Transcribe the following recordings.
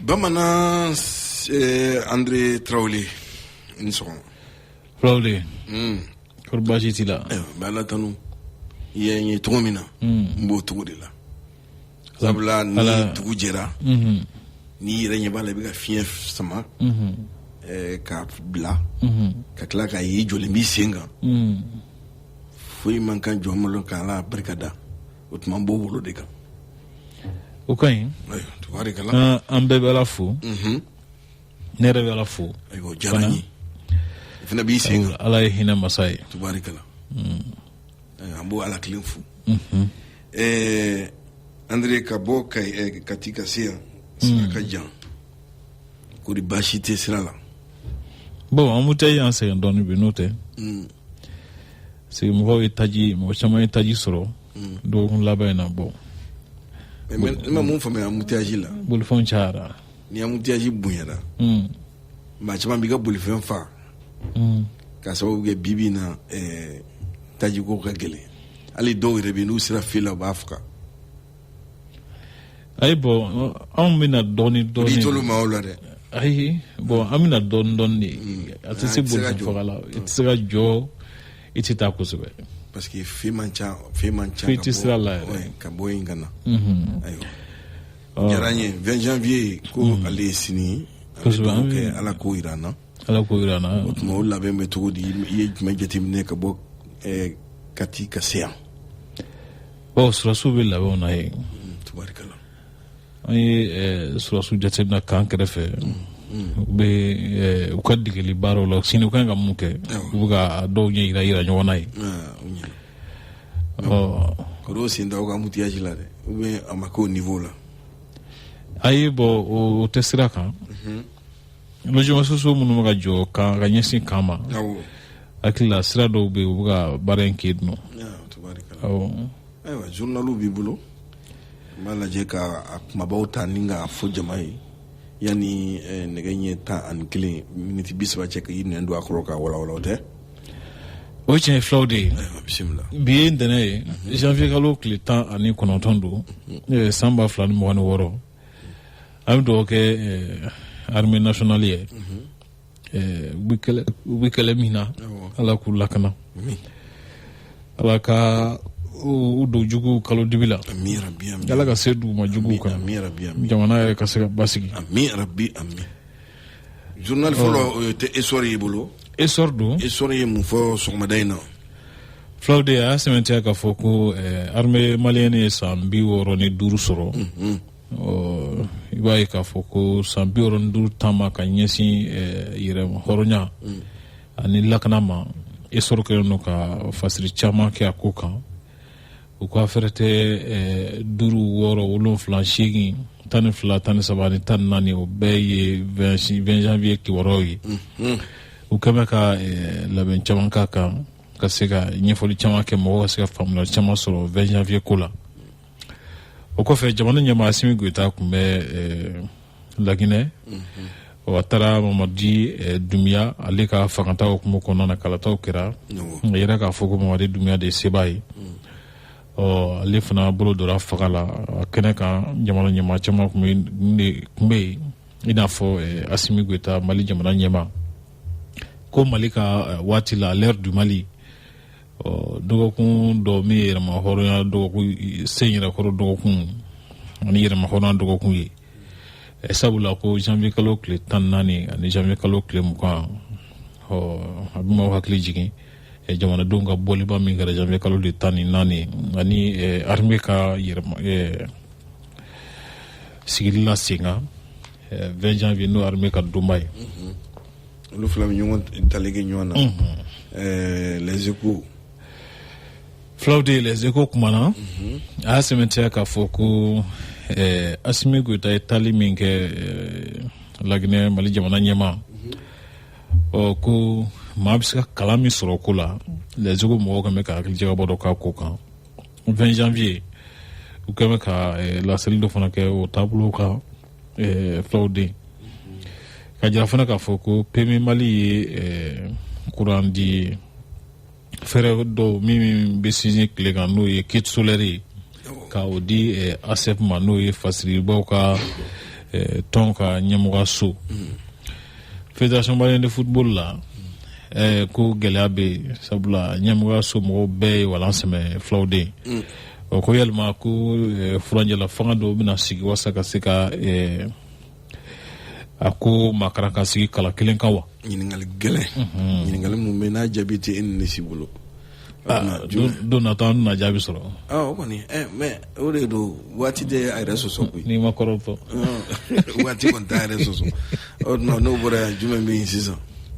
Bamanan André Traoré ni sɔgɔma. Traoré. Kɔri baasi t'i la. N bɛ Ala tanu. I ye n ye cogo min na. N b'o cogo de la. Sabula ni dugu jɛra. N'i yɛrɛ ɲɛ b'a la i bɛ ka fiɲɛ sama. K'a bila. Ka tila k'a ye jɔlen b'i sen kan. Foyi man kan jɔ malo k'Ala barikada. O tuma n b'o bolo de kan. O ka ɲi. Tubarikala. An bɛɛ bɛ Ala fo. Ne yɛrɛ bɛ Ala fo. Ayiwa o diyara n ye. I fana b'i sen kan. Ala ye hinɛ masa ye. Tubarikala. An b'o Ala kelen fo. André ka bɔ Kati ka se yan. Sira ka jan. Kori baasi tɛ sira la. Bon an mu tɛ yan sɛgɛn dɔɔnin bi n'o tɛ. Sigi mɔgɔ caman ye taji sɔrɔ. Dɔgɔkun laban in na bɔ. Ne ma mun faamuya embouteillage la. Bolifɛnw cayara. Ni embouteillage bonyana. Maa caman b'i ka bolifɛn fa. K'a sababu kɛ bi in na taji ko ka gɛlɛn. Hali dɔw yɛrɛ bɛ yen n'u sera fili la u b'a faga. Ayi bɔn anw bɛna dɔɔnin dɔɔnin. I t'olu maa o la dɛ. Ayi bɔn an bɛna dɔɔnin dɔɔnin de. A tɛ se bolifɛn faga la. I tɛ se ka jɔ i tɛ taa kosɛbɛ. Parce que fɛn man ca tɛ sira la yɛrɛ. Ka bɔ yen ka na. Ayiwa. Diyara n ye 20 janvier ko ale ye sini. Kosɛbɛ kɛ Ala ko jira an na. Ala ko jira an na. O tuma o labɛn bɛ cogo di i ye jumɛn jateminɛ ka bɔ Kati ka se yan. Bon surasiw bɛ labɛnw na yen. Tubarikala. An ye surasiw jateminɛ k'an kɛrɛfɛ. U bɛ u ka degeli baaraw la sini u kan ka mun kɛ u bɛ ka dɔw ɲɛ yira ɲɔgɔn na ye. K'o sen da o ka embouteillage la dɛ ou bien a ma k'o niveau la. Ayi bɔn o tɛ sira kan. Logement sociaux minnu bɛ ka jɔ ka ɲɛsin kan ma. Hakili la sira dɔw bɛ yen u bɛ ka baara in kɛ yen nɔ. Ayiwa journaliw b'i bolo n b'a lajɛ ka kumabaw ta ni k'a fɔ jama ye yanni nɛgɛ ɲɛ 11 miniti 30 cɛ k'i nɛn don a kɔrɔ k'a walawala o tɛ. O ye tiɲɛ ye fulaw de ye. Bisimila. Bi ye ntɛnɛn ye janvier kalo tile 19 don san 2026 an bɛ dugawu kɛ armée nationale ye. U bɛ kɛlɛ min na Ala k'u lakana. Ala ka u don juguw kalo dibi la. Ala ka se dugu ma juguw kan. Jamana yɛrɛ ka se ka basigi. Journal fɔlɔ tɛ Essor y'i bolo. Essor don. Essor ye mun fɔ sɔgɔmada in na. Fulaw de y'a sɛmɛntiya k'a fɔ ko armée malienne ye san 65 sɔrɔ. I b'a ye k'a fɔ ko san 65 taama ka ɲɛsin yɛrɛ hɔrɔnya ani lakana ma Essor kɛlen don ka fasiri caman kɛ a ko kan. U ka fɛrɛ tɛ 5, 6, 7, 12, 13, 14 o bɛɛ ye 20 janvier kibaruyaw ye. U kɛmɛ ka labɛn caman k'a kan ka se ka ɲɛfɔli caman kɛ mɔgɔw ka se ka faamuyali caman sɔrɔ 20 janvier ko la. O kɔfɛ jamana ɲɛmaa Asimi Goyita tun bɛ Laginɛ. A taara Mamadi Dumiya ale ka fangata hukumu kɔnɔna na kalataw kɛra. A yɛrɛ k'a fɔ ko Mamadi Dumiya de ye sebaa ye. Ale fana bolo dora faga la a kɛnɛ kan jamana ɲɛmaa caman tun bɛ yen i n'a fɔ Asimi Goyita Mali jamana ɲɛmaa ko Mali ka waati la l'ère du Mali dɔgɔkun dɔ min ye yɛrɛma hɔrɔnya dɔgɔkun sen yɛrɛkɔrɔ dɔgɔkun ani yɛrɛma hɔrɔnya dɔgɔkun ye sabula ko janvier kalo tile 14 ani janvier kalo tile 20 a bɛ maaw hakili jigin jamanadenw ka bɔliba min kɛra janvier kalo tile 14 ani armée ka sigili la sen kan 20 janvier n'o armée ka donba ye. Olu fila bɛ ɲɔgɔn tali kɛ ɲɔgɔn na. Les Échos. Fulaw de Les Échos kumana a y'a sɛmɛntiya k'a fɔ ko Asimi Goyita ye tali min kɛ Laginɛ Mali jamana ɲɛmaa ko maa bɛ se ka kalan min sɔrɔ ko la Les Échos mɔgɔw kan bɛ ka hakilijagabɔ dɔ k'a ko kan 20 janvier u kɛn bɛ ka laseli dɔ fana kɛ o taabolo kan fulaw den ka jira fana k'a fɔ ko PMI Mali ye courant di fɛrɛ dɔw min bɛ sinsin tile kan n'o ye kit solaire ye ka o di ASEP ma n'o ye fasiribaw ka tɔn ka ɲɛmɔgɔ so fédération malienne de football la ko gɛlɛya bɛ sabula ɲɛmɔgɔ so mɔgɔw bɛɛ ye walan sɛmɛ fulaw den o ko yalima ko furanjɛla fanga dɔw bɛna sigi wasa ka se ka a ko makara ka sigi kala kelen kan wa ɲininkali gɛlɛn ɲininkali mun bɛ n'a jaabi tɛ e ni ne si bolo don nata an na jaabi sɔrɔ o kɔni mais o de don waati tɛ a yɛrɛ sɔsɔ koyi n'i ma kɔrɔtɔ waati kɔni t'a yɛrɛ sɔsɔ n'o bɔra yan jumɛn bɛ yen sisan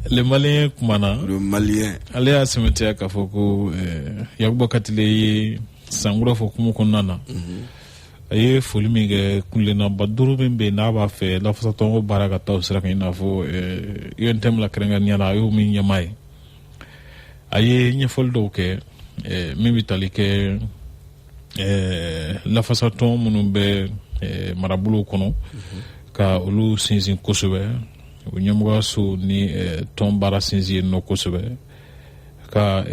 le malien kumana le malien ale y'a sɛmɛtiya k'a fɔ ko Yakuba Katile ye sankura fɔ kumu kɔnɔna na a ye foli min kɛ kunlenaba 5 min bɛ yen n'a b'a fɛ lafasatɔn ko baara ka taa o sira kan i n'a fɔ UNTM la kɛrɛnkɛrɛnnenya la a y'o min ɲɛmaa ye a ye ɲɛfɔli dɔw kɛ min bɛ tali kɛ lafasatɔn minnu bɛ marabolow kɔnɔ ka olu sinsin kosɛbɛ o ɲɛmɔgɔso ni tɔn baara sinsin yen nɔ kosɛbɛ ka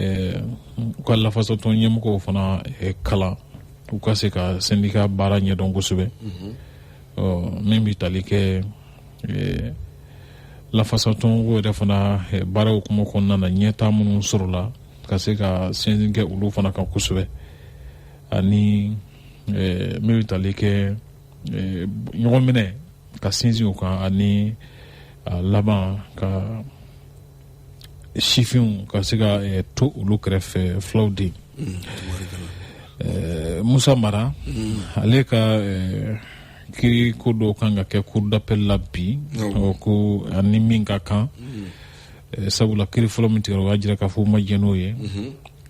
u ka lafasatɔn ɲɛmɔgɔw fana kalan u ka se ka syndicat baara ɲɛdɔn kosɛbɛ min bɛ tali kɛ lafasatɔn ko yɛrɛ fana baara hukumu kɔnɔna na ɲɛtaa minnu sɔrɔla ka se ka sinsin kɛ olu fana kan kosɛbɛ ani min bɛ tali kɛ ɲɔgɔn minɛ ka sinsin o kan ani laban ka sifinw ka se ka to olu kɛrɛfɛ fulaw den Musa Mara ale ka kiri ko dɔw kan ka kɛ cour d'appel la bi ko ani min ka kan sabula kiri fɔlɔ min tigɛra o y'a jira k'a fɔ ma jɛn n'o ye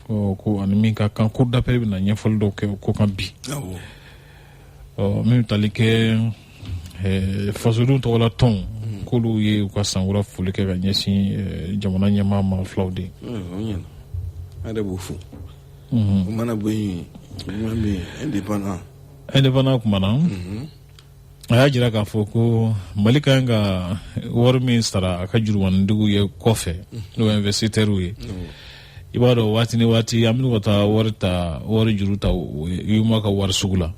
ko ani min ka kan cour d'appel bɛna ɲɛfɔli dɔw kɛ ko kan bi min tali kɛ fasodenw tɔgɔla tɔn k'olu ye u ka sankura foli kɛ ka ɲɛsin jamana ɲɛmaa ma fulaw de a yɛrɛ b'o fo o mana bɔ yen jumɛn bɛ yen indépendant kumana a y'a jira k'a fɔ ko Mali ka kan ka wari min sara a ka jurumanitigiw ye kɔfɛ n'o ye investisseurs ye i b'a dɔn waati ni waati an bɛ ka taa wari juru ta UEMOA ka wari sugu la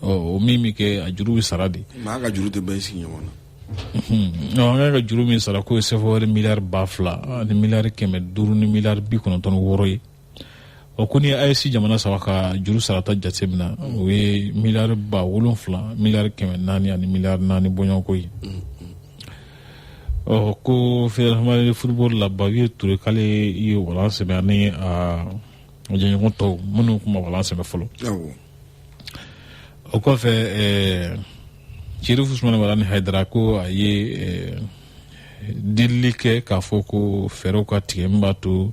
o min bɛ kɛ a juru bɛ sara de mais a ka juru tɛ bɛɛ sigi ɲɔgɔn na an ka juru min sara k'o ye CFA miliyari 2,000 ani miliyari 500 ni miliyari 96 ye ko ni AES jamana saba ka juru sarata jate mina o ye miliyari 7,000 miliyari 400 ani miliyari 4 bɔɲɔgɔnko ye ko fédération malienne de football la Bawiye Touré k'ale ye walan sɛbɛn ani a jɛɲɔgɔn tɔw minnu kuma walan sɛbɛn fɔlɔ o kɔfɛ Chérif Ousmane Walani Haidara ko a ye delili kɛ k'a fɔ ko fɛɛrɛw ka tigɛ min b'a to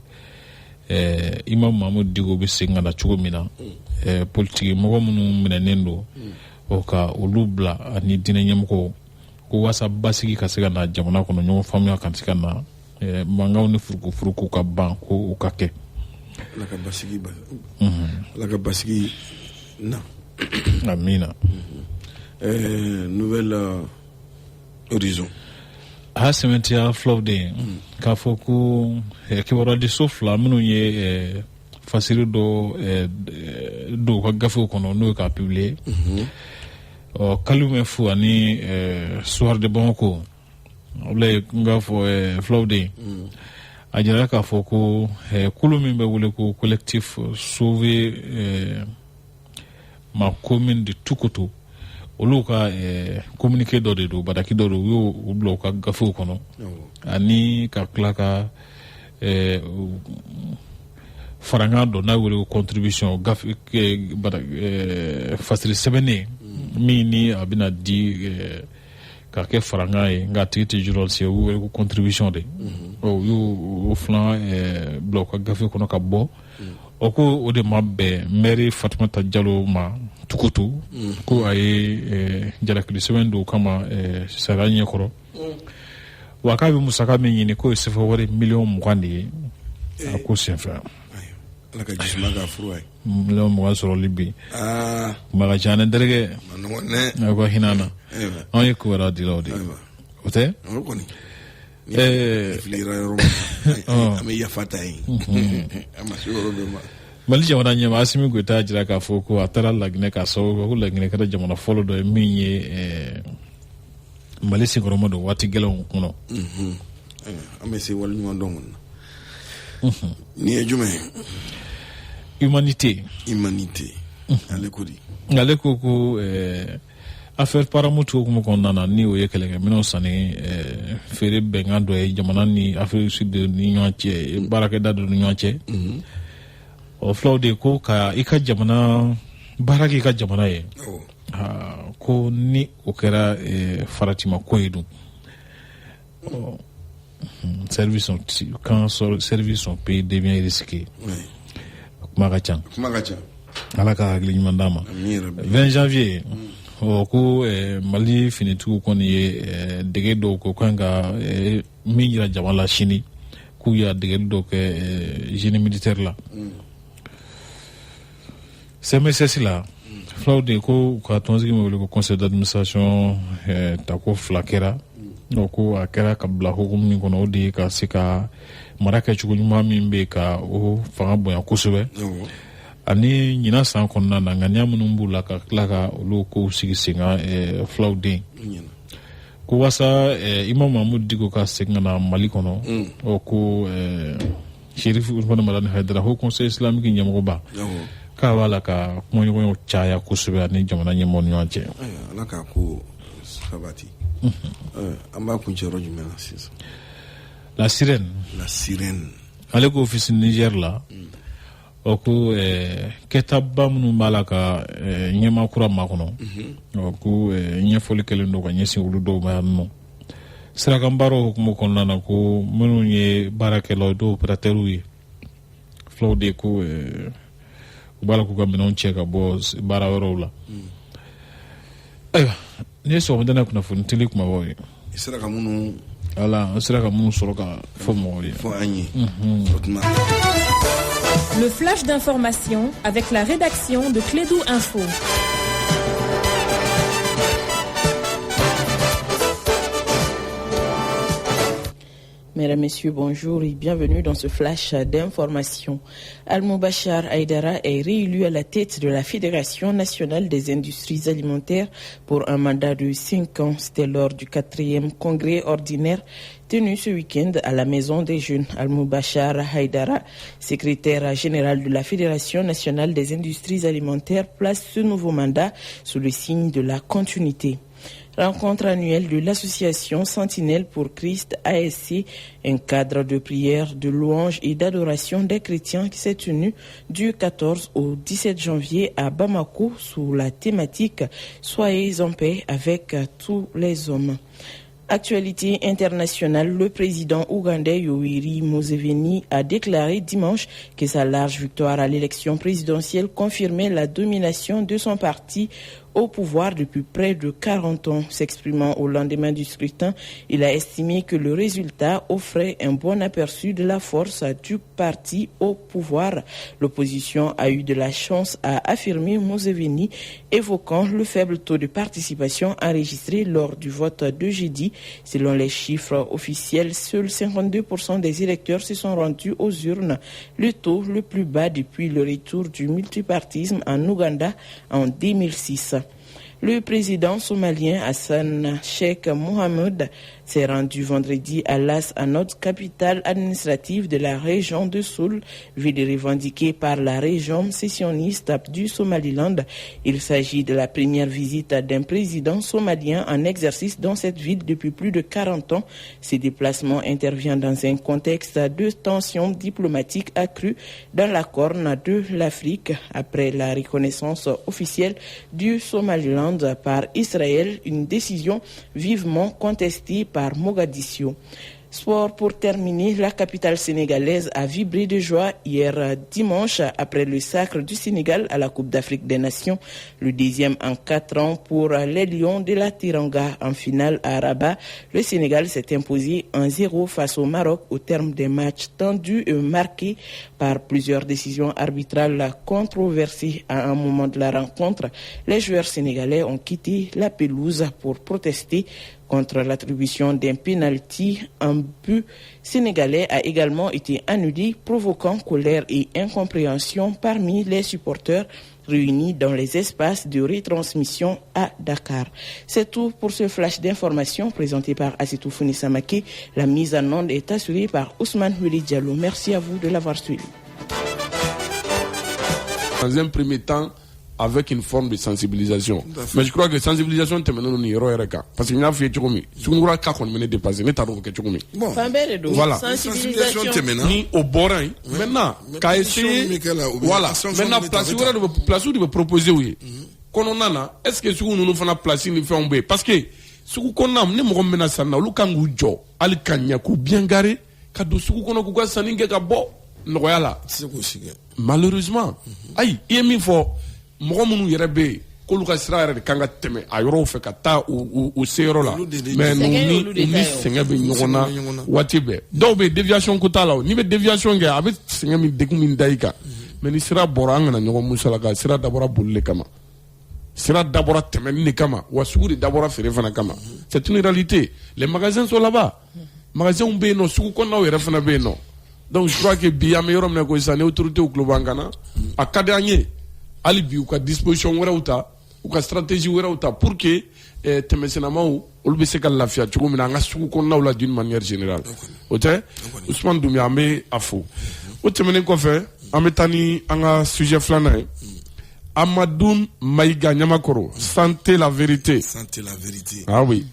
Imam Mahmud Dicko bɛ segin ka na cogo min na politiki mɔgɔ minnu minɛnen don o ka olu bila ani diinɛ ɲɛmɔgɔw ko waasa basigi ka se ka na jamana kɔnɔ ɲɔgɔn faamuya ka se ka na mankanw ni furukufuruku ka ban ko o ka kɛ Ala ka basigi na amina nouvelle horizon a sɛmɛntiya fulaw de k'a fɔ ko kibaruya fila minnu ye fasiri dɔw ka gafew kɔnɔ n'o ye k'a publier Kalumɛ Fu ani Soir de Bamako olu ye n k'a fɔ fulaw de a jira k'a fɔ ko kulu min bɛ wele ko collectif sauver ma commune de Tukutu olu ka communiqué dɔ de don badaki dɔ de y'o bila u ka gafew kɔnɔ ani ka tila ka farankan dɔ n'a wele ko contribution gafe fasiri sɛbɛnnen min ni a bɛna di ka kɛ farankan ye nka a tigi tɛ jurɔli se o bɛ wele ko contribution de u y'o fana bila u ka gafe kɔnɔ ka bɔ o ko o de ma bɛn maire Fatumata Jalo ma Tukutu ko a ye jalakili sɛbɛn don o kama sariya ɲɛkɔrɔ wa k'a bɛ musaka min ɲini k'o ye CFA wari miliyɔn 20 de ye a ko senfɛ Ala ka jisuma k'a furu a ye miliyɔn 20 sɔrɔli bi kuma ka ca ne terikɛ a ko hinɛ na anw ye ko wɛrɛ dila o de o tɛ filira yɔrɔ min an bɛ yafa ta yen a ma se yɔrɔ bɛɛ ma Mali jamana ɲɛmaa Asimi Goyita jira k'a fɔ ko a taara Laginɛ k'a sababu kɛ ko Laginɛ kɛra jamana fɔlɔ dɔ ye min ye Mali siguroma do wati gelaw kuno. Ame se wal ñu ndongon. Ni jume. Humanité. Ale ko di. Ale ko affaire paramutu ko ko nana ni o yekelenge mino sani fere bengando e jamana ni Afrique Sud ni ñoce baraka dadu ni ñoce. O flow de ko ka ika jamana baraki ka jamana ye. Ko ni o kɛra faratima ko ye dun service on paye devient risqué kuma ka ca ala ka hakili ɲuman d'a ma 20 janvier ko Mali finitigiw kɔni ye dege dɔw ko kan ka min yira jama la sini k'u y'a degeli dɔw kɛ génie militaire la CMSS la fulaw de ko ka tɔnsigi ma wele ko conseil d'administration ta ko fila kɛra ko a kɛra ka bila hukumu min kɔnɔ o de ye ka se ka mara kɛcogo ɲuman min bɛ ka o fanga bonya kosɛbɛ ani ɲina san kɔnɔna na ŋaniya minnu b'u la ka tila ka olu kow sigi sen kan fulaw den ko wasa Imam Mahmud Diko ka segin ka na Mali kɔnɔ ko Sheriff Ousmane Madani Haidara Haut Conseil islamique ɲɛmɔgɔba k'a b'a la ka kumaɲɔgɔnw caya kosɛbɛ ani jamana ɲɛmɔgɔw ni ɲɔgɔn cɛ. Ala k'a ko sabati. An b'a kuncɛyɔrɔ jumɛn na sisan? La Sirène. Ale ko office Niger la o ko kɛtaba minnu b'a la ka ɲɛmaa kura makɔnɔ ko ɲɛfɔli kɛlen don ka ɲɛsin olu dɔw ma yan nɔ. Sirakanbaaraw hukumu kɔnɔna na ko minnu ye baarakɛlaw dɔw opérateurs ye fulaw de ko u b'a la k'u ka minɛnw cɛ ka bɔ baara yɔrɔw la. Ayiwa ni ye sɔgɔmada kunnafoni teli kumabaw ye. I sera ka minnu an sera ka minnu sɔrɔ ka fɔ mɔgɔw ye. Fɔ an ye. Le flash d'information avec la rédaction de Clédou Info. Mesdames, Messieurs, bonjour et bienvenue dans ce flash d'information. Al-Moubachar Haïdara est réélu à la tête de la Fédération nationale des industries alimentaires pour un mandat de 5 ans. C'était lors du 4e congrès ordinaire tenu ce week-end à la Maison des Jeunes. Al-Moubachar Haïdara, secrétaire général de la Fédération nationale des industries alimentaires, place ce nouveau mandat sous le signe de la continuité. Rencontre annuelle de l'association Sentinelle pour Christ ASC, un cadre de prière, de louange et d'adoration des chrétiens qui s'est tenu du 14 au 17 janvier à Bamako sous la thématique « Soyez en paix avec tous les hommes ». Actualité internationale, le président ougandais Yoweri Museveni a déclaré dimanche que sa large victoire à l'élection présidentielle confirmait la domination de son parti au pouvoir depuis près de 40 ans. S'exprimant au lendemain du scrutin, il a estimé que le résultat offrait un bon aperçu de la force du parti au pouvoir. L'opposition a eu de la chance, a affirmé Museveni, évoquant le faible taux de participation enregistré lors du vote de jeudi. Selon les chiffres officiels, seuls 52% des électeurs se sont rendus aux urnes, le taux le plus bas depuis le retour du multipartisme en Ouganda en 2006. Le président somalien Hassan Sheikh Mohamed s'est rendu vendredi à Las Anod, capitale administrative de la région de Soul, ville revendiquée par la région sécessionniste du Somaliland. Il s'agit de la première visite d'un président somalien en exercice dans cette ville depuis plus de 40 ans. Ces déplacements interviennent dans un contexte de tensions diplomatiques accrues dans la Corne de l'Afrique après la reconnaissance officielle du Somaliland par Israël, une décision vivement contestée par Mogadiscio. Sport pour terminer, la capitale sénégalaise a vibré de joie hier dimanche après le sacre du Sénégal à la Coupe d'Afrique des Nations, le 10e en 4 ans pour les Lions de la Teranga. En finale à Rabat, le Sénégal s'est imposé 1-0 face au Maroc au terme des matchs tendus et marqués par plusieurs décisions arbitrales controversées. À un moment de la rencontre, les joueurs sénégalais ont quitté la pelouse pour protester contre l'attribution d'un pénalty. Un but sénégalais a également été annulé, provoquant colère et incompréhension parmi les supporters réunis dans les espaces de retransmission à Dakar. C'est tout pour ce flash d'information présenté par Assitou Founi Samake. La mise en onde est assurée par Ousmane Huli Diallo. Merci à vous de l'avoir suivi. Dans un premier temps, avec une forme de sensibilisation. Mais je crois que sensibilisation est maintenant une erreur. Parce qu'il y a fait Tchoumi. Si on a qu'on mène dépassé, n'est pas que Tchoumi. Voilà. Sensibilisation. Ni au Borin. Maintenant, qu'à essayer. Voilà. Maintenant, place où tu veux proposer, oui. Qu'on en a, est-ce que si nous nous faisons placer, nous faisons B? Parce que, si on a, nous avons menacé, nous avons Kangujo, Ali Kanyaku, bien garé, Kadou, si on a Kouka Saninga Kabo, Noyala. Malheureusement, aïe, il y a mis fort. Mɔgɔ minnu yɛrɛ bɛ yen k'olu ka sira yɛrɛ de kan ka tɛmɛ a yɔrɔw fɛ ka taa u seyɔrɔ la mais ni sɛgɛn bɛ ɲɔgɔn na waati bɛɛ dɔw bɛ déviation ko t'a la n'i bɛ déviation kɛ a bɛ sɛgɛn min degun min da i kan mais ni sira bɔra an kana ɲɔgɔn musalaka sira dabɔra boli de kama sira dabɔra tɛmɛni de kama wa sugu de dabɔra feere fana kama c'est une réalité les magasins sont là-bas magasins bɛ yen nɔ sugu kɔnɔnaw yɛrɛ fana bɛ yen nɔ donc je crois que bi an bɛ yɔrɔ min na ko sisan ni autorités tulo b'an kan na a ka di an ye hali bi u ka disposition wɛrɛw ta u ka stratégie wɛrɛw ta pour que tɛmɛsennamaw olu bɛ se ka lafiya cogo min na an ka sugu kɔnɔnaw la d'une manière générale o tɛ Ousmane Doumbia an bɛ a fo o tɛmɛnen kɔfɛ an bɛ taa ni an ka sujet filanan ye Amadou Maïga Nyamakoro santé la vérité ah oui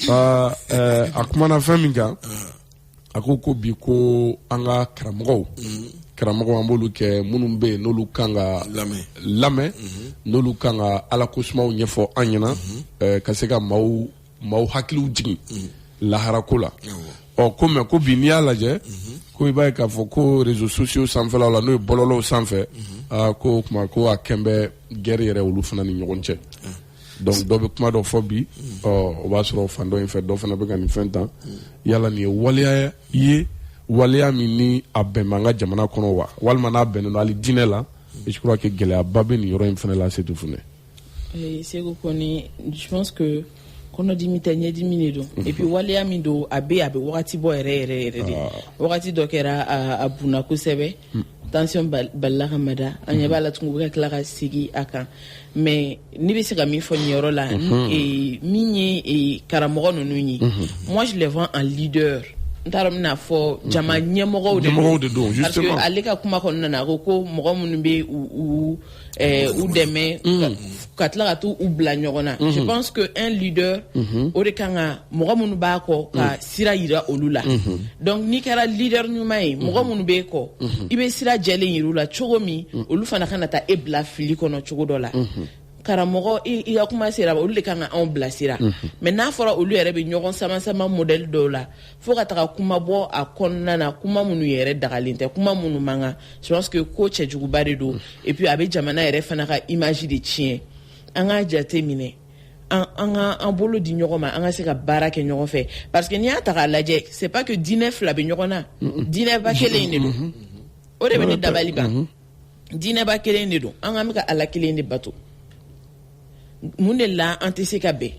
a kumana fɛn min kan a ko bi ko an ka karamɔgɔw an b'olu kɛ minnu bɛ yen n'olu kan ka lamɛn n'olu kan ka ala kosumaw ɲɛfɔ an ɲɛna ka se ka maaw hakiliw jigin laharako la ko mɛ ko bi n'i y'a lajɛ ko i b'a ye k'a fɔ ko réseaux sociaux sanfɛlaw la n'o ye bɔlɔlɔw sanfɛ ko o tuma ko a kɛn bɛ guerre yɛrɛ olu fana ni ɲɔgɔn cɛ donc dɔ bɛ kuma dɔ fɔ bi o b'a sɔrɔ fan dɔ in fɛ dɔ fana bɛ ka nin fɛn tan yala nin ye waleya ye waleya min ni a bɛn b'an ka jamana kɔnɔ wa walima n'a bɛnnen don hali diinɛ la je crois que gɛlɛyaba bɛ nin yɔrɔ in fana la Seydou Fune. Segu kɔni je pense que kɔnɔdimi tɛ ɲɛdimi de don et puis waleya min don a bɛ wagati bɔ yɛrɛ de wagati dɔ kɛra a bunna kosɛbɛ tension balila ka mada an ɲɛ b'a la tun bɛ ka tila ka segin a kan mais ne bɛ se ka min fɔ nin yɔrɔ la min ye karamɔgɔ ninnu ye moi je les vois en leader. N t'a dɔn n bɛna fɔ jama ɲɛmɔgɔw de don parce que ale ka kuma kɔnɔna na a ko mɔgɔ minnu bɛ u dɛmɛ ka tila ka t'u bila ɲɔgɔn na je pense que un leader o de kan ka mɔgɔ minnu b'a kɔ ka sira yira olu la donc n'i kɛra leader ɲuman ye mɔgɔ minnu b'e kɔ i bɛ sira jɛlen yira u la cogo min olu fana kana taa e bila fili kɔnɔ cogo dɔ la karamɔgɔ i ka kuma sera olu de kan ka anw bilasira mais n'a fɔra olu yɛrɛ bɛ ɲɔgɔn sama modèle dɔw la fo ka taga kuma bɔ a kɔnɔna na kuma minnu yɛrɛ dagalen tɛ kuma minnu man kan je pense que ko cɛjuguba de don et puis a bɛ jamana yɛrɛ fana ka image de tiɲɛ an k'a jate minɛ an bolo di ɲɔgɔn ma an ka se ka baara kɛ ɲɔgɔn fɛ parce que n'i y'a ta k'a lajɛ c'est pas que diinɛ fila bɛ ɲɔgɔn na diinɛba kelen de don o de bɛ ne dabali ban diinɛba kelen de don an ka bɛ ka ala kelen de bato mun de la an tɛ se ka bɛn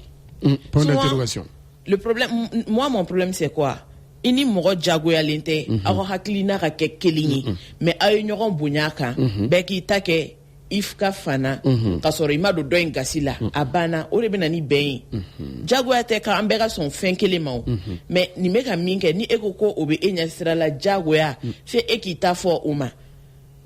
point d'interrogation le problème moi mon problème c'est quoi i ni mɔgɔ jagoyalen tɛ aw ka hakilina ka kɛ kelen ye mais aw ye ɲɔgɔn bonya kan bɛɛ k'i ta kɛ if ka fana ka sɔrɔ i ma don dɔ in gasi la a banna o de bɛ na ni bɛn ye jagoya tɛ k'an bɛɛ ka sɔn fɛn kelen ma o mais nin bɛ ka min kɛ ni e ko o bɛ e ɲɛ sira la jagoya fo e k'i ta fɔ o ma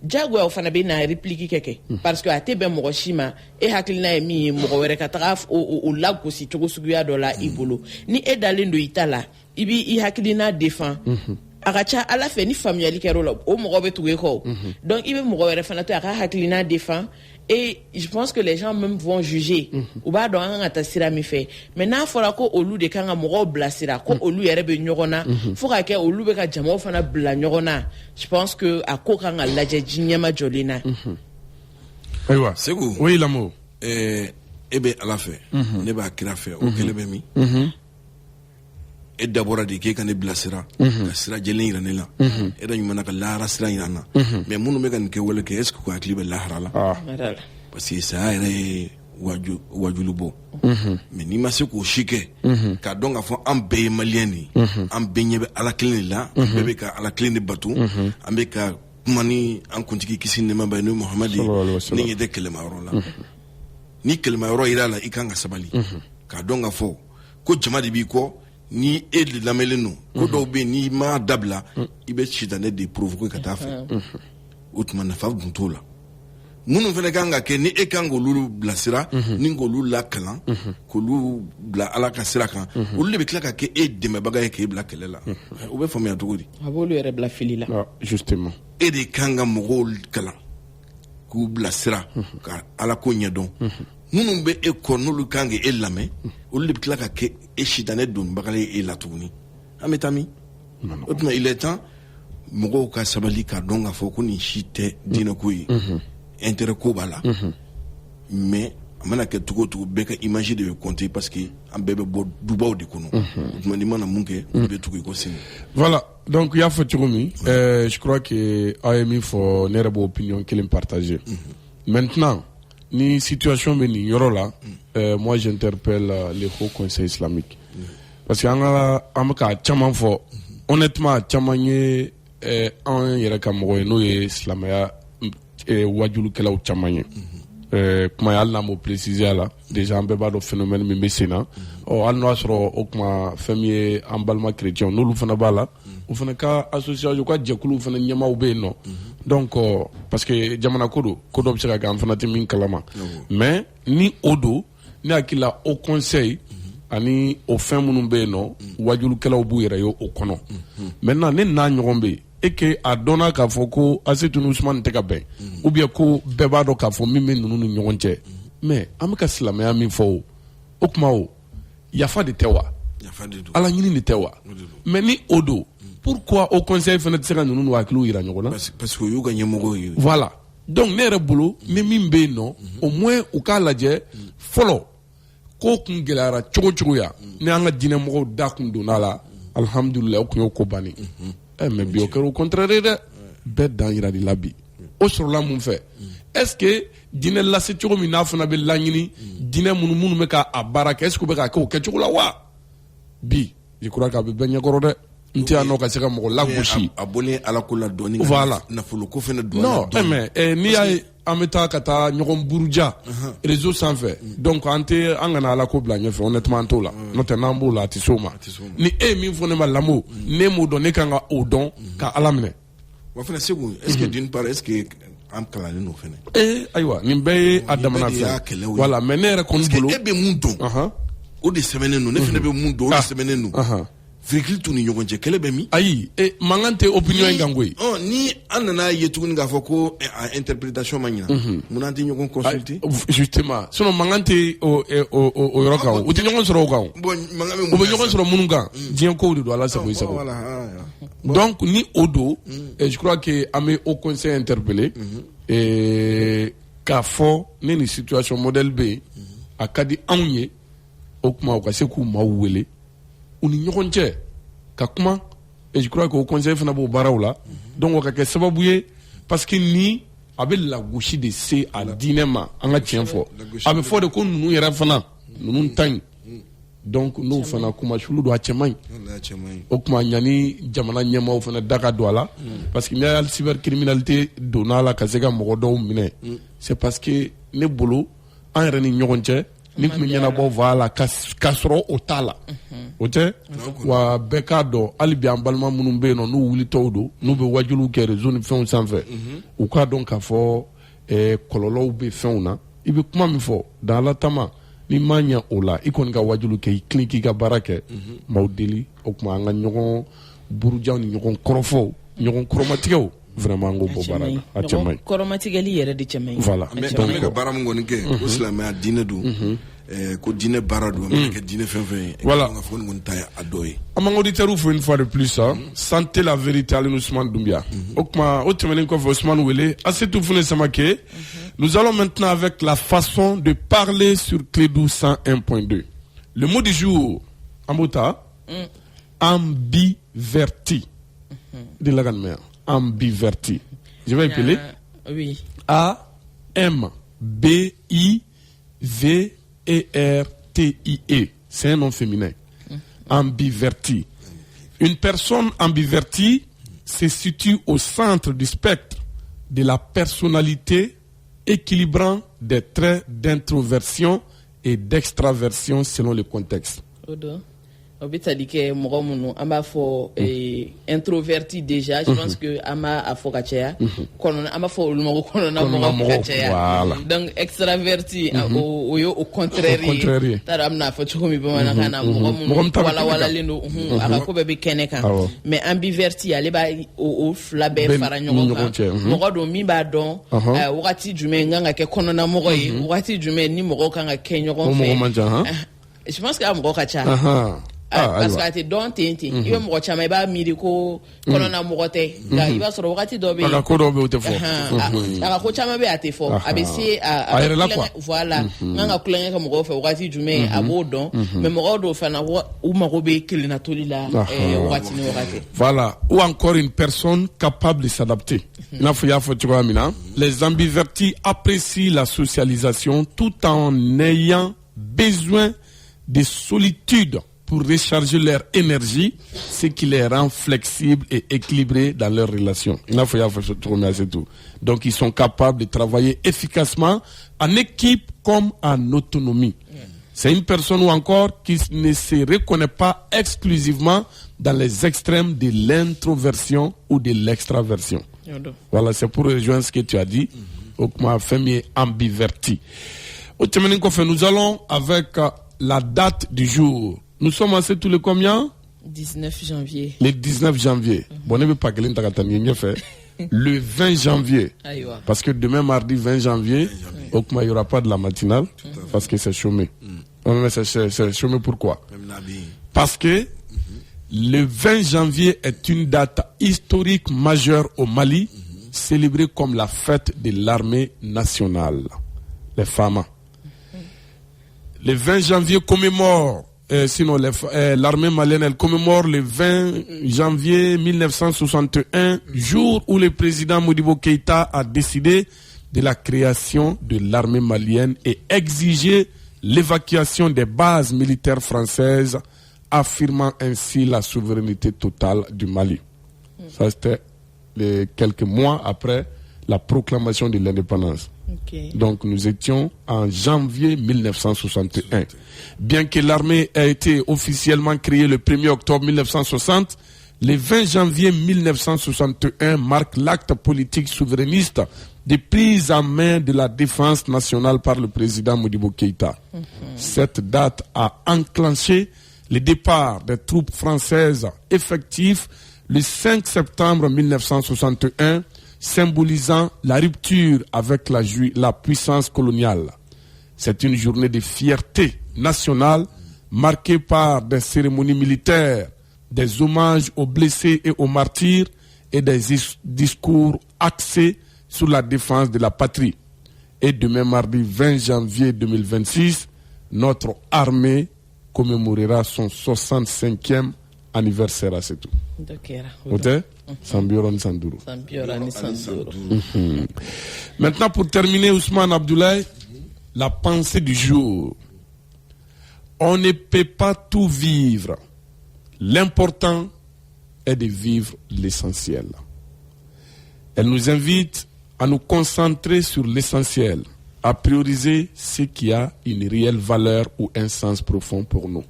jagoya o fana bɛ na réplique kɛ parce que a tɛ bɛn mɔgɔ si ma e hakilina ye min ye mɔgɔ wɛrɛ ka taga o lagosi cogo suguya dɔ la i bolo ni e dalen don i ta la i b'i hakilina défend a ka ca ala fɛ ni faamuyali kɛra o la o mɔgɔ bɛ tugu e kɔ donc i bɛ mɔgɔ wɛrɛ fana to a ka hakilina défend et je pense que les gens même vont juger u b'a dɔn an kan ka taa sira min fɛ mais n'a fɔra ko olu de kan ka mɔgɔw bilasira ko olu yɛrɛ bɛ ɲɔgɔn na fo ka kɛ olu bɛ ka jamaw fana bila ɲɔgɔn na je pense que a ko kan ka lajɛ ji ɲɛma jɔlen na ayiwa Segu oui Lamo e bɛ ala fɛ ne b'a kira fɛ o kɛlɛ bɛ min e dabɔra de k'e ka ne bilasira ka sira jɛlen yira ne la e da ɲuman na ka lahara sira yira n na mais minnu bɛ ka nin kɛwale kɛ est ce que ko hakili bɛ lahara la parce que saya yɛrɛ ye wajulu bɔ mais n'i ma se k'o si kɛ k'a dɔn k'a fɔ an bɛɛ ye maliyɛn de ye an bɛɛ ɲɛ bɛ ala kelen de la an bɛɛ bɛ ka ala kelen de bato an bɛ ka mani an kuntigi kisi nɛma bɛ ni Muhamadi ni ɲɛ tɛ kɛlɛmayɔrɔ la ni kɛlɛmayɔrɔ yira la i kan ka sabali k'a dɔn ka fɔ ko jama de b'i kɔ ni e de lamɛnlen don ko dɔw bɛ n'i ma dabila i bɛ sitanɛ de provoquer ka taa fɛ o tuma nafa dun t'o la minnu fana kan ka kɛ ni e kan k'olu bilasira ni k'olu lakalan k'olu bila Ala ka sira kan olu de bɛ tila ka kɛ e dɛmɛbaga ye k'e bila kɛlɛ la o bɛ faamuya cogo di a b'olu yɛrɛ bila fili la justement e de kan ka mɔgɔw kalan k'u bilasira ka Ala ko ɲɛdɔn minnu bɛ e kɔ n'olu kan ka e lamɛn olu de bɛ tila ka kɛ e sitanɛ donbaga ye e la tuguni an bɛ taa min o tuma il est temps mɔgɔw ka sabali k'a dɔn k'a fɔ ko nin si tɛ diinɛko ye intérêt ko b'a la mais a mana kɛ cogo o cogo bɛɛ ka image de bɛ compter parce que an bɛɛ bɛ bɔ dubaw de kɔnɔ o tuma n'i mana mun kɛ olu bɛ tugu i kɔ sini. Voilà, donc i y'a fɔ cogo min je crois que aw ye min fɔ ne yɛrɛ b'o opinion kelen partager maintenant ni situation bɛ nin yɔrɔ la moi j'interpelle le Haut Conseil islamique parce que an bɛ ka caman fɔ honnêtement caman ye an yɛrɛ ka mɔgɔ ye n'o ye silamɛya wajulukɛlaw caman ye kuma ye hali n'an m'o préciser a la déjà an bɛɛ b'a dɔn phénomène min bɛ sen na hali n'o y'a sɔrɔ o kuma fɛn min ye an balima chrétiens n'olu fana b'a la o fana ka association ka jɛkuluw fana ɲɛmaaw bɛ yen nɔ donc parce que jamana ko don ko dɔ bɛ se ka kɛ an fana tɛ min kalama mais ni o don ne hakili la au conseil ani o fɛn minnu bɛ yen nɔ wajulukɛlaw b'u yɛrɛ ye o kɔnɔ maintenant ne n'a ɲɔgɔn bɛ yen et que a dɔnna k'a fɔ ko Asetu ni Usumani tɛ ka bɛn ou bien ko bɛɛ b'a dɔn k'a fɔ min bɛ ninnu ni ɲɔgɔn cɛ mais an bɛ ka silamɛya min fɔ o kuma o yafa de tɛ wa Ala ɲini de tɛ wa mais ni o don pourquoi au conseil fana tɛ se ka ninnu hakiliw yira ɲɔgɔn na parce que o y'u ka ɲɛmɔgɔw ye voilà donc ne yɛrɛ bolo ni min bɛ yen nɔ au moins u k'a lajɛ fɔlɔ ko kun gɛlɛyara cogo cogoya ni an ka diinɛmɔgɔw da kun donna la alhamdulilayi o kun y'o ko bannen mais bi o kɛra o contraire dɛ bɛɛ dan yira de la bi o sɔrɔla mun fɛ est-ce que diinɛ lase cogo min n'a fana bɛ laɲini diinɛ minnu bɛ k'a baara kɛ est-ce que u bɛ k'a kɛ o kɛcogo la wa bi je crois que a bɛ bɛɛ ɲɛkɔrɔ dɛ n tɛ yan nɔ ka se ka mɔgɔ lagosi a bɔlen Ala ko la dɔɔni voilà nafolo ko fana dɔɔni non mais n'i y'a ye an bɛ taa ka taa ɲɔgɔn buruja réseau sanfɛ donc an kana Ala ko bila ɲɛfɛ honnêtement an t'o la n'o tɛ n'an b'o la a tɛ s'o ma ni e ye min fɔ ne ma lamɔ ne m'o dɔn ne kan ka o dɔn ka Ala minɛ wa fana Segu est-ce que d'une part est-ce que an kalannen don fana ayiwa nin bɛɛ ye a damana fɛn voilà mais ne yɛrɛ kɔni bolo e bɛ mun dɔn o de sɛbɛnnen don ne fana bɛ mun dɔn o de sɛbɛnnen don virgule t'u ni ɲɔgɔn cɛ kɛlɛ bɛ min ayi mankan tɛ opinion in kan koyi ni an nana ye tuguni k'a fɔ ko interprétation ma ɲina mun an tɛ ɲɔgɔn consulter justement sinon mankan tɛ o yɔrɔ kan u tɛ ɲɔgɔn sɔrɔ o kan u bɛ ɲɔgɔn sɔrɔ minnu kan diɲɛ kow de don Ala sago i sago donc ni o don je crois que an bɛ au conseil interpeller k'a fɔ ne ni situation modèle bɛ yen a ka di anw ye o kuma u ka se k'u maaw wele u ni ɲɔgɔn cɛ ka kuma et je crois que au conseil fana b'o baaraw la donc o ka kɛ sababu ye parce que ni a bɛ lagosi de se a diinɛ ma an ka tiɲɛ fɔ a bɛ fɔ de ko ninnu yɛrɛ fana ninnu ta ɲi donc n'o fana kuma sulu don a cɛ man ɲi o kuma ɲani jamana ɲɛmaaw fana da ka don a la parce que n'i y'a cybercriminalité donna a la ka se ka mɔgɔ dɔw minɛ c'est parce que ne bolo an yɛrɛ ni ɲɔgɔn cɛ ni tun bɛ ɲɛnabɔ voilà ka sɔrɔ o t'a la o tɛ wa bɛɛ k'a dɔn hali bi an balima minnu bɛ yen nɔ n'u wulitɔw don n'u bɛ wajuliw kɛ réseau ni fɛnw sanfɛ u k'a dɔn k'a fɔ kɔlɔlɔw bɛ fɛnw na i bɛ kuma min fɔ dans Ala tama n'i ma ɲɛ o la i kɔni ka wajulu kɛ i tilen k'i ka baara kɛ maaw deli o tuma an ka ɲɔgɔn burujaw ni ɲɔgɔn kɔrɔfɔw ɲɔgɔn kɔrɔmatigɛw vraiment an k'o bɔ baara la a cɛ man ɲi kɔrɔmatigɛli yɛrɛ de cɛ man ɲi voilà mais donc ne ka baara min kɔni kɛ ko silamɛya diinɛ don ko diinɛ baara don a mana kɛ diinɛ fɛn fɛn ye voilà ka fɔ nin kɔni ta ye a dɔ ye an b'an auditeurs fo une fois de plus santé la vérité ale ni Ousmane Doumbia o kuma o tɛmɛnen kɔfɛ Ousmane wele Asetu Fune Samake nous allons maintenant avec la façon de parler sur Clédou 101.2 le mot du jour en bota ambiverti de la grand-mère ambiverti. Je vais appeler oui. A-M-B-I-V-E-R-T-I-E. C'est un nom féminin. Ambiverti. Une personne ambivertie se situe au centre du spectre de la personnalité équilibrant des traits d'introversion et d'extraversion selon le contexte. Introverti déjà, je pense que ama afokachea, ama fo lumo kono donc extraverti au contraire. Taramna fo chumi bana kana wala lindo akako bebe keneka. Mais ambiverti ale ba o flabe faranyo ka. Mogo mi ba don wakati jume nganga ke kono na mogo yi, wakati jume ni mogo kanga kenyo kon fe. Je pense que amogo kacha. Parce que tu donnes tinti il va me retirer ba miriko kolona mogote ga il va se rogati dobe aga ko dobe utefo aga ko chama be atefo abesi voilà nganga kulenga mogo fe rogati jume abodon mais mogo fana ou marobe kilina tolila rogati ni rogati. Voilà, ou encore une personne capable de s'adapter. Na fo ya fo tiko mina. Les ambivertis apprécient la socialisation tout en ayant besoin de solitude pour recharger leur énergie, ce qui les rend flexibles et équilibrés dans leurs relations. Donc ils sont capables de travailler efficacement en équipe comme en autonomie. C'est une personne ou encore qui ne se reconnaît pas exclusivement dans les extrêmes de l'introversion ou de l'extraversion. Voilà, c'est pour rejoindre ce que tu as dit. Ma famille est ambivertie. Nous allons avec la date du jour. Nous sommes en tous les combien? 19 janvier. Le 19 janvier. Bon, on ne veut pas que l'intérêt fait. Le 20 janvier. Parce que demain, mardi 20 janvier, il n'y aura pas de la matinale. Parce que c'est chômé. C'est chômé pourquoi? Parce que le 20 janvier est une date historique majeure au Mali, célébrée comme la fête de l'armée nationale. Les femmes. Le 20 janvier commémore. Sinon, l'armée malienne, elle commémore le 20 janvier 1961, jour où le président Modibo Keïta a décidé de la création de l'armée malienne et exigé l'évacuation des bases militaires françaises, affirmant ainsi la souveraineté totale du Mali. Ça, c'était quelques mois après la proclamation de l'indépendance. Donc nous étions en janvier 1961. Bien que l'armée ait été officiellement créée le 1er octobre 1960, le 20 janvier 1961 marque l'acte politique souverainiste de prise en main de la défense nationale par le président Modibo Keïta. Cette date a enclenché le départ des troupes françaises effectives le 5 septembre 1961, symbolisant la rupture avec la puissance coloniale. C'est une journée de fierté nationale marquée par des cérémonies militaires, des hommages aux blessés et aux martyrs et des discours axés sur la défense de la patrie. Et demain mardi 20 janvier 2026, notre armée commémorera son 65e anniversaire à tout. Maintenant, pour terminer, Ousmane Abdoulaye, la pensée du jour. On ne peut pas tout vivre. L'important est de vivre l'essentiel. Elle nous invite à nous concentrer sur l'essentiel, à prioriser ce qui a une réelle valeur ou un sens profond pour nous.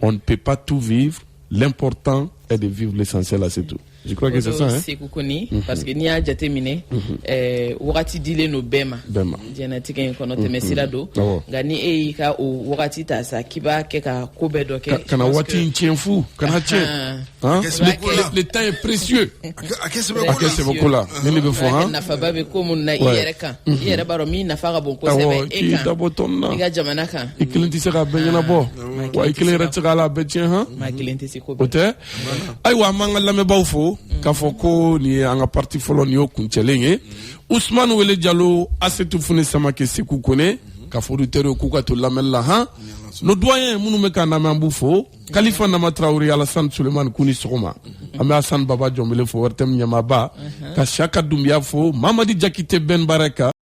On ne peut pas tout vivre. L'important est de vivre l'essentiel, c'est tout. Je crois que c'est ça. C'est Koukoni, parce que ni a déjà terminé. Wakati dile no bema. Dianatique en konote mesilado. Gani eika ou wakati tasa kiba keka kobedo ke. Kana wati ntienfu, kana tien. Le temps est précieux. Qu'est-ce beaucoup là? Nini befo hein? Na faba be komu na iyereka. Iyere baro mi na faga bon ko sebe eka. Dabotonna. Iga jamana kan. Ikilenti sera benyana bo. Wa ikilenti sera la betien hein? Ma ikilenti se ko. Ote? Aywa mangala me bawfo. Kafoko ni anga parti folo ni okunchelenye Ousmane Wele Diallo asetu fune sama ke siku kone kafodu tere kuka to lamella ha no doyen munu me kana mambufo Khalifa Nama Traoré Alassane Souleymane Kuni Sogoma ame Hassan Baba Jombele fo wertem nyama ba ka Shaka Doumbia fo Mamadi Jakite Ben Baraka